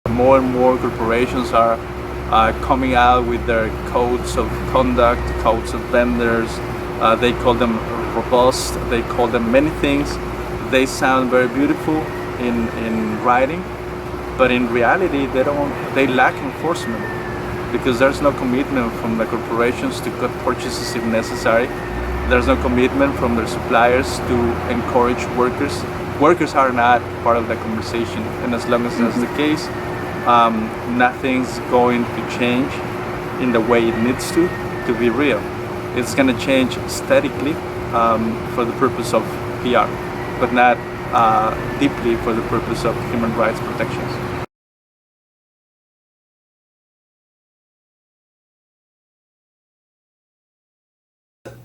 More and more corporations are coming out with their codes of conduct, codes of vendors. They call them robust, they call them many things. They sound very beautiful in writing, but in reality they lack enforcement, because there's no commitment from the corporations to cut purchases if necessary. There's no commitment from their suppliers to encourage workers. Workers are not part of the conversation, and as long as that's the case, nothing's going to change in the way it needs to be real. It's going to change aesthetically for the purpose of PR, but not deeply for the purpose of human rights protections.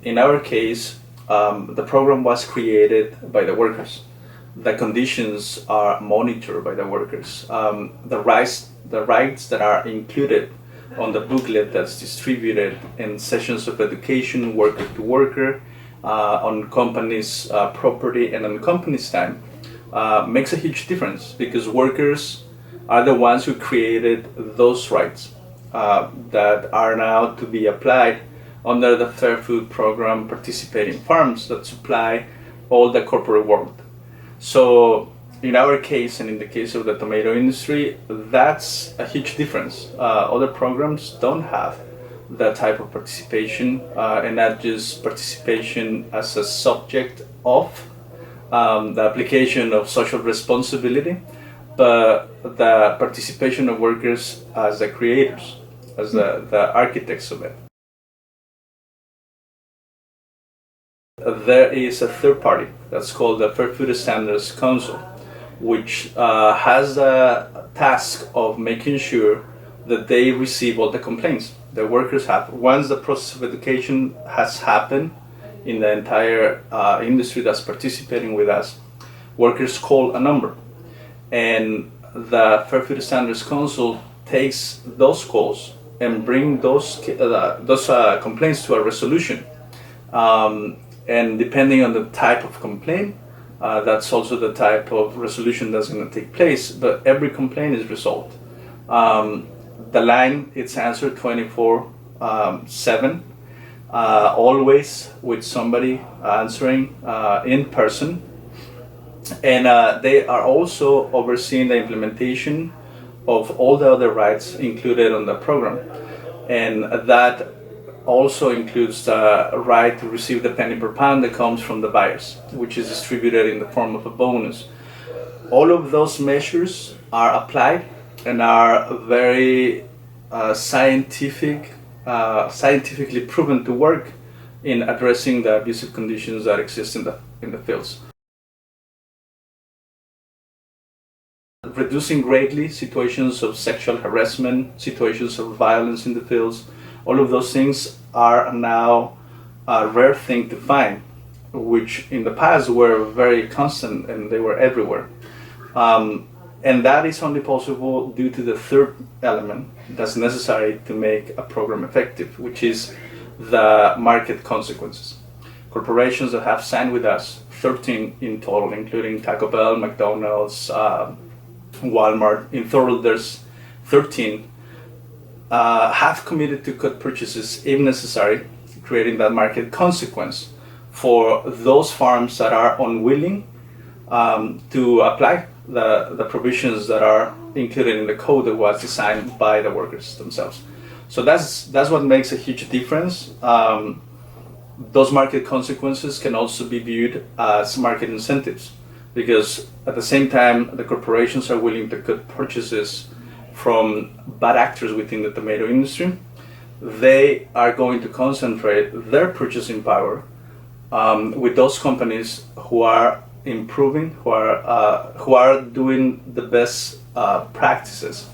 In our case, the program was created by the workers. The conditions are monitored by the workers. The rights that are included on the booklet that's distributed in sessions of education, worker to worker, on companies' property and on companies' time, makes a huge difference, because workers are the ones who created those rights that are now to be applied under the Fair Food Program participating farms that supply all the corporate world. So in our case, and in the case of the tomato industry, that's a huge difference. Other programs don't have that type of participation, and not just participation as a subject of the application of social responsibility, but the participation of workers as the creators, as the architects of it. There is a third party that's called the Fair Food Standards Council, which has the task of making sure that they receive all the complaints that workers have. Once the process of education has happened in the entire industry that's participating with us, workers call a number, and the Fair Food Standards Council takes those calls and bring those complaints to a resolution. And depending on the type of complaint, that's also the type of resolution that's going to take place, but every complaint is resolved. The line, it's answered 24/7, always with somebody answering in person. And they are also overseeing the implementation of all the other rights included on the program. And that also includes the right to receive the penny per pound that comes from the buyers, which is distributed in the form of a bonus. All of those measures are applied and are very scientifically proven to work in addressing the abusive conditions that exist in the fields. Reducing greatly situations of sexual harassment, situations of violence in the fields, all of those things are now a rare thing to find, which in the past were very constant and they were everywhere. And that is only possible due to the third element that's necessary to make a program effective, which is the market consequences. Corporations that have signed with us, 13 in total, including Taco Bell, McDonald's, Walmart, in total there's 13, have committed to cut purchases if necessary, creating that market consequence for those farms that are unwilling to apply the provisions that are included in the code that was designed by the workers themselves. So that's what makes a huge difference. Those market consequences can also be viewed as market incentives, because at the same time the corporations are willing to cut purchases from bad actors within the tomato industry, they are going to concentrate their purchasing power with those companies who are improving, who are doing the best practices